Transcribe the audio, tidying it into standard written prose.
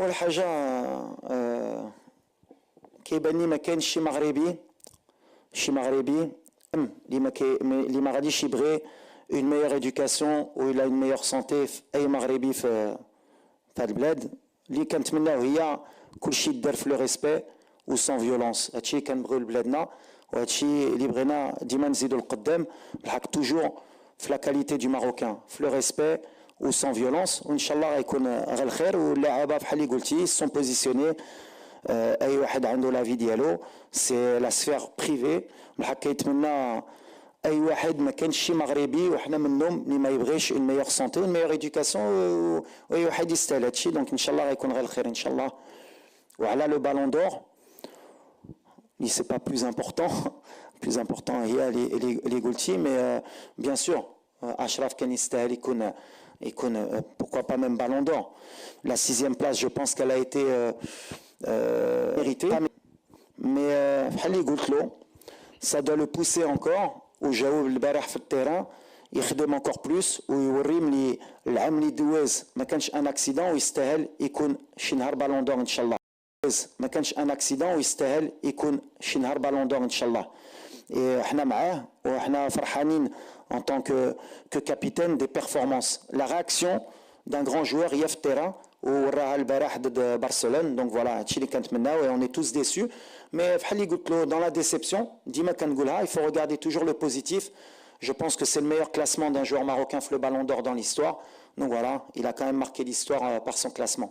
اول حاجه كيبان لي ما كاينش شي مغربي اللي ما غاديش يبغي اون ميور ادوكاسيون ولا اون ميور سونتي في اي مغربي في هاد البلاد. اللي كنتمناو هي كلشي يدار في لو ريسبي و سون فيولونس. هادشي كنبغيو لبلادنا وهادشي اللي بغينا ديما نزيدو لقدام بالحق توجور في لا كاليتي دو ماروكان في لو ريسبي و سون فيولونس. وان شاء الله غيكون غير الخير. واللاعبه بحال اللي قلتي سون بوزيسيوني اي واحد عنده لا في ديالو سي لا سفير بريفي. بالحق كيتمنى اي واحد ما كانش شي مغربي وحنا منهم اللي ما يبغيش اون ميور سونتي اون ميور ادوكاسيون واي واحد يستاهل هادشي. دونك ان شاء الله غيكون غير الخير ان شاء الله. وعلى لو بالون دور اللي سي با بلوز امبورطون هي اللي قلتي مي بيان سور اشرف كان يستاهل يكون pourquoi pas même ballon d'or. La 6e place je pense qu'elle a été méritée mais بحال اللي قلت له ça doit le pousser encore وجاوب البارح في التيران يخدم encore plus ويوري ملي العام اللي دوز ما كانش ان اكسيدون ويستاهل يكون شي نهار بالون دور ان شاء الله. ما كانش ان اكسيدون ويستاهل يكون شي نهار بالون دور ان شاء الله. احنا معاه وحنا فرحانين en tant que capitaine des performances. La réaction d'un grand joueur hier في التيران وراها البارح ضد برشلونه. دونك فوالا هادشي اللي كنتمناو et on est tous déçus. Mais بحال اللي قلت له dans la déception ديما كنقولها il faut regarder toujours le positif. Je pense que c'est le meilleur classement d'un joueur marocain في le ballon d'or dans l'histoire. Donc voilà, il a quand même marqué l'histoire par son classement.